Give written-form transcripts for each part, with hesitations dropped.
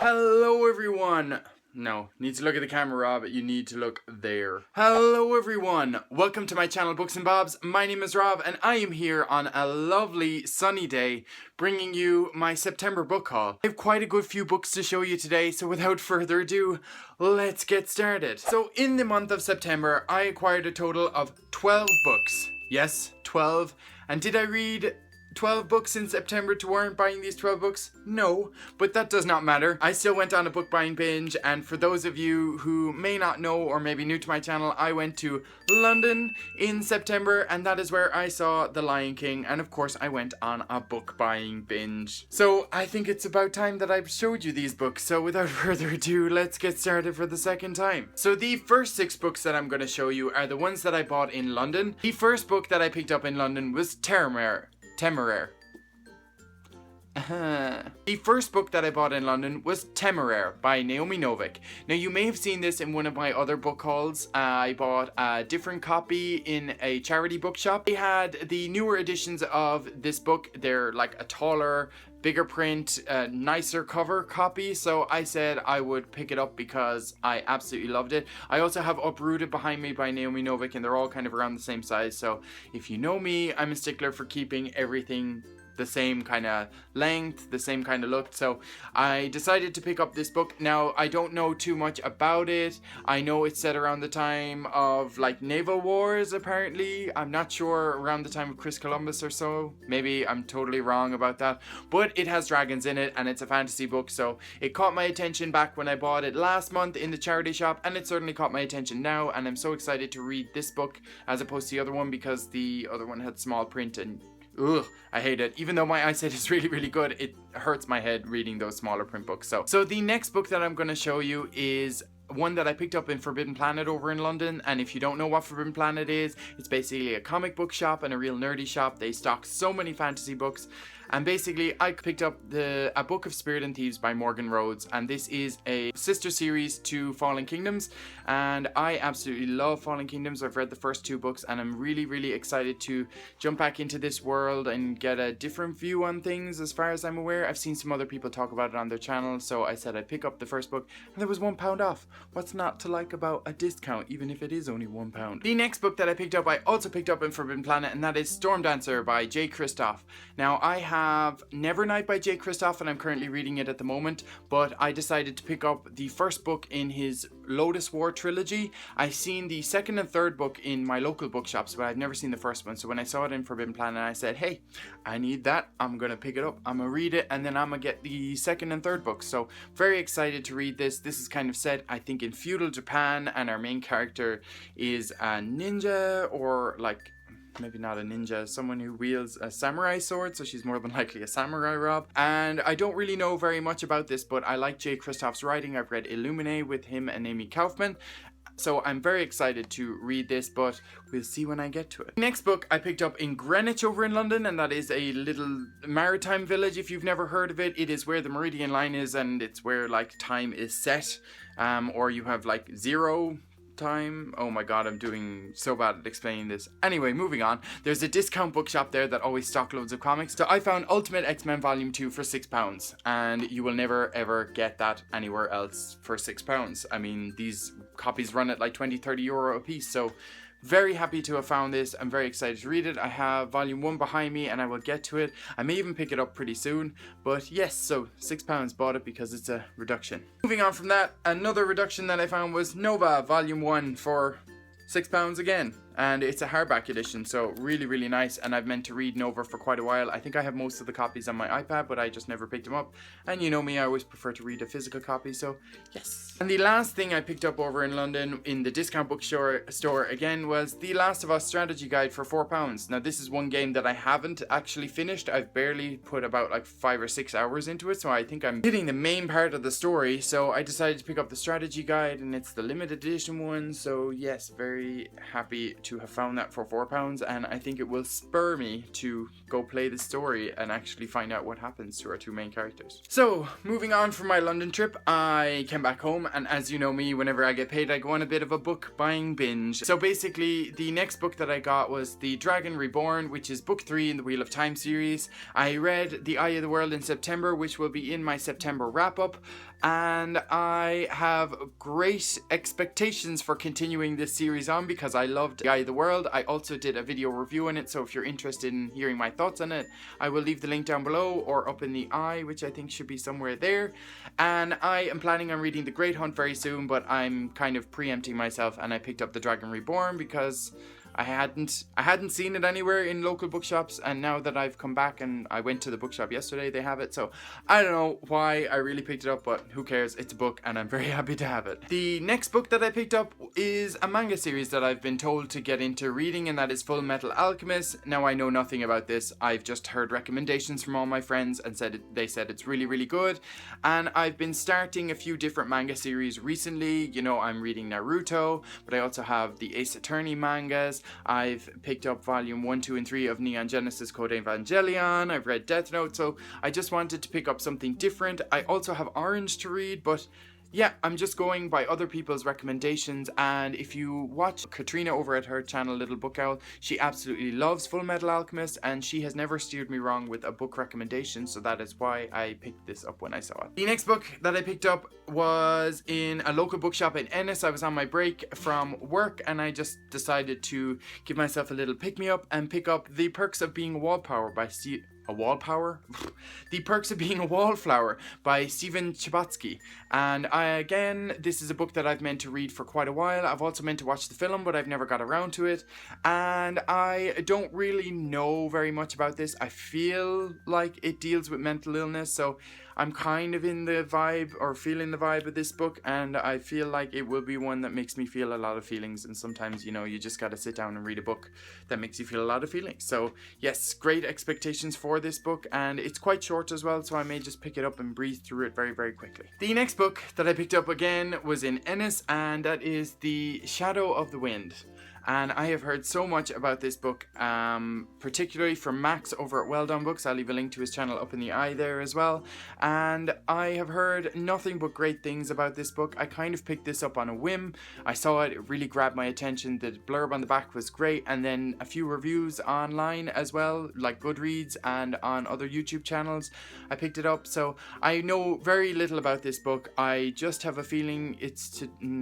Hello everyone! No, need to look at the camera, Rob. You need to look there. Hello everyone! Welcome to my channel Books and Bobs. My name is Rob and I am here on a lovely sunny day bringing you my September book haul. I have quite a good few books to show you today, so without further ado, let's get started. So in the month of September, I acquired a total of 12 books. Yes, 12. And did I read 12 books in September to warrant buying these 12 books? No, but that does not matter. I still went on a book buying binge, and for those of you who may not know or may be new to my channel, I went to London in September, and that is where I saw The Lion King, and of course I went on a book buying binge. So I think it's about time that I showed you these books, so without further ado, let's get started for the second time. So the first 6 books that I'm going to show you are the ones that I bought in London. The first book that I picked up in London was Temeraire. The first book that I bought in London was Temeraire by Naomi Novik. Now you may have seen this in one of my other book hauls. I bought a different copy in a charity bookshop. They had the newer editions of this book. They're like a taller, bigger print, nicer cover copy, so I said I would pick it up because I absolutely loved it. I also have Uprooted behind me by Naomi Novik, and they're all kind of around the same size, so if you know me, I'm a stickler for keeping everything the same kind of length, the same kind of look, so I decided to pick up this book. Now, I don't know too much about it. I know it's set around the time of like naval wars, apparently. I'm not sure, around the time of Chris Columbus or so. Maybe I'm totally wrong about that, but it has dragons in it and it's a fantasy book, so it caught my attention back when I bought it last month in the charity shop, and it certainly caught my attention now, and I'm so excited to read this book as opposed to the other one because the other one had small print and ugh, I hate it. Even though my eyesight is really, really good, it hurts my head reading those smaller print books. So the next book that I'm going to show you is one that I picked up in Forbidden Planet over in London. And if you don't know what Forbidden Planet is, it's basically a comic book shop and a real nerdy shop. They stock so many fantasy books. And basically, I picked up A Book of Spirit and Thieves by Morgan Rhodes, and this is a sister series to Fallen Kingdoms, and I absolutely love Fallen Kingdoms. I've read the first 2 books, and I'm really, really excited to jump back into this world and get a different view on things as far as I'm aware. I've seen some other people talk about it on their channel, so I said I'd pick up the first book, and there was £1 off. What's not to like about a discount, even if it is only £1? The next book that I picked up, I also picked up in Forbidden Planet, and that is Storm Dancer by Jay Kristoff. Now, I have Nevernight by Jay Kristoff, and I'm currently reading it at the moment, but I decided to pick up the first book in his Lotus War trilogy. I've seen the second and third book in my local bookshops, but I've never seen the first one, so when I saw it in Forbidden Planet, I said, hey, I need that. I'm gonna pick it up, I'm gonna read it, and then I'm gonna get the second and third books. So very excited to read this. This is kind of set, I think, in feudal Japan, and our main character is a ninja, or like maybe not a ninja, someone who wields a samurai sword, so she's more than likely a samurai, Rob. And I don't really know very much about this, but I like Jay Kristoff's writing. I've read Illuminae with him and Amy Kaufman, so I'm very excited to read this, but we'll see when I get to it. The next book I picked up in Greenwich over in London, and that is a little maritime village. If you've never heard of it, it is where the Meridian Line is, and it's where like time is set, or you have like zero time. Oh my god, I'm doing so bad at explaining this. Anyway, moving on. There's a discount bookshop there that always stock loads of comics. So I found Ultimate X-Men Volume 2 for £6, and you will never ever get that anywhere else for £6. I mean, these copies run at like 20-30 euro a piece, so very happy to have found this. I'm very excited to read it. I have volume 1 behind me and I will get to it. I may even pick it up pretty soon, but yes, so £6, bought it because it's a reduction. Moving on from that, another reduction that I found was Nova volume 1 for £6 again, and it's a hardback edition, so really, really nice. And I've meant to read Nova for quite a while. I think I have most of the copies on my iPad, but I just never picked them up, and you know me, I always prefer to read a physical copy, so yes. And the last thing I picked up over in London in the discount bookstore again was The Last of Us strategy guide for £4. Now this is one game that I haven't actually finished. I've barely put about like 5 or 6 hours into it, so I think I'm hitting the main part of the story, so I decided to pick up the strategy guide, and it's the limited edition one, so yes, very happy to have found that for £4, and I think it will spur me to go play the story and actually find out what happens to our two main characters. So, moving on from my London trip, I came back home, and as you know me, whenever I get paid, I go on a bit of a book buying binge. So basically, the next book that I got was The Dragon Reborn, which is book 3 in the Wheel of Time series. I read The Eye of the World in September, which will be in my September wrap-up, and I have great expectations for continuing this series on because I loved The Eye of the World. I also did a video review on it, so if you're interested in hearing my thoughts on it, I will leave the link down below or up in the eye, which I think should be somewhere there. And I am planning on reading The Great Hunt very soon, but I'm kind of preempting myself, and I picked up The Dragon Reborn because I hadn't seen it anywhere in local bookshops, and now that I've come back and I went to the bookshop yesterday, they have it. So I don't know why I really picked it up, but who cares? It's a book and I'm very happy to have it. The next book that I picked up is a manga series that I've been told to get into reading, and that is Full Metal Alchemist. Now I know nothing about this. I've just heard recommendations from all my friends and they said it's really, really good. And I've been starting a few different manga series recently. You know, I'm reading Naruto, but I also have the Ace Attorney mangas. I've picked up volume 1, 2, and 3 of Neon Genesis Code Evangelion. I've read Death Note, so I just wanted to pick up something different. I also have Orange to read, but yeah, I'm just going by other people's recommendations, and if you watch Katrina over at her channel Little Book Owl, she absolutely loves Full Metal Alchemist, and she has never steered me wrong with a book recommendation, so that is why I picked this up when I saw it. The next book that I picked up was in a local bookshop in Ennis. I was on my break from work, and I just decided to give myself a little pick-me-up and pick up The Perks of Being a Wallflower by The Perks of Being a Wallflower by Stephen Chbosky. And again, this is a book that I've meant to read for quite a while. I've also meant to watch the film, but I've never got around to it. And I don't really know very much about this. I feel like it deals with mental illness, so I'm kind of in the vibe, or feeling the vibe of this book, and I feel like it will be one that makes me feel a lot of feelings, and sometimes, you know, you just gotta sit down and read a book that makes you feel a lot of feelings. So yes, great expectations for this book, and it's quite short as well, so I may just pick it up and breeze through it very, very quickly. The next book that I picked up again was in Ennis, and that is The Shadow of the Wind. And I have heard so much about this book, particularly from Max over at Well Done Books. I'll leave a link to his channel up in the eye there as well. And I have heard nothing but great things about this book. I kind of picked this up on a whim. I saw it, it really grabbed my attention. The blurb on the back was great, and then a few reviews online as well, like Goodreads and on other YouTube channels. I picked it up, so I know very little about this book. I just have a feeling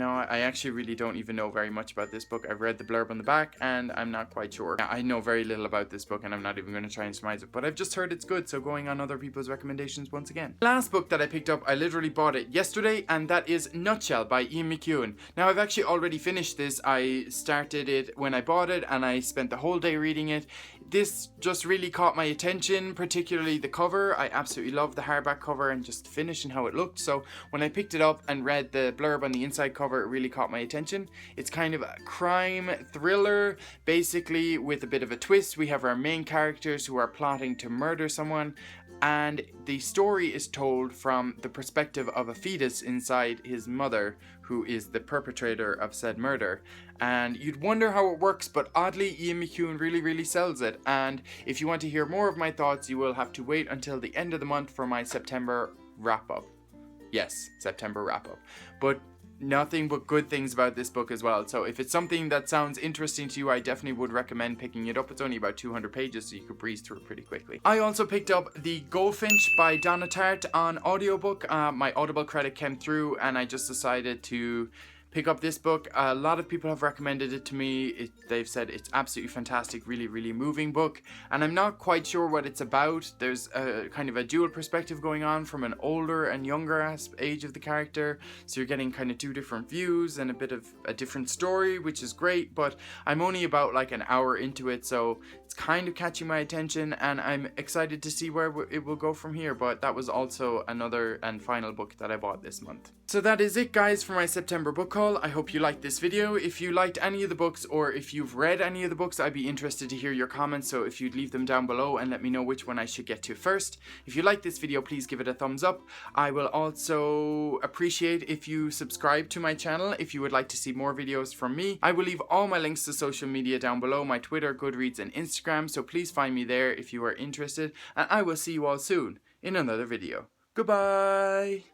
I actually really don't even know very much about this book. I've read the blurb on the back, and I'm not quite sure. I know very little about this book, and I'm not even going to try and surmise it, but I've just heard it's good, so going on other people's recommendations once again. Last book that I picked up, I literally bought it yesterday, and that is Nutshell by Ian McEwan. Now, I've actually already finished this. I started it when I bought it, and I spent the whole day reading it. This just really caught my attention, particularly the cover. I absolutely love the hardback cover and just the finish and how it looked, so when I picked it up and read the blurb on the inside cover, it really caught my attention. It's kind of a crime thriller, basically, with a bit of a twist. We have our main characters who are plotting to murder someone, and the story is told from the perspective of a fetus inside his mother, who is the perpetrator of said murder. And you'd wonder how it works, but oddly, Ian McEwan really, really sells it. And if you want to hear more of my thoughts, you will have to wait until the end of the month for my September wrap-up. Yes, September wrap-up. But nothing but good things about this book as well. So if it's something that sounds interesting to you, I definitely would recommend picking it up. It's only about 200 pages, so you could breeze through it pretty quickly. I also picked up The Goldfinch by Donna Tartt on audiobook. My Audible credit came through, and I just decided to pick up this book. A lot of people have recommended it to me. They've said it's absolutely fantastic, really, really moving book. And I'm not quite sure what it's about. There's a kind of a dual perspective going on from an older and younger age of the character. So you're getting kind of two different views and a bit of a different story, which is great. But I'm only about like an hour into it, so it's kind of catching my attention, and I'm excited to see where it will go from here. But that was also another and final book that I bought this month. So that is it, guys, for my September book haul. Haul. I hope you liked this video. If you liked any of the books or if you've read any of the books, I'd be interested to hear your comments, so if you'd leave them down below and let me know which one I should get to first. If you like this video, please give it a thumbs up. I will also appreciate if you subscribe to my channel if you would like to see more videos from me. I will leave all my links to social media down below, my Twitter, Goodreads and Instagram, so please find me there if you are interested, and I will see you all soon in another video. Goodbye!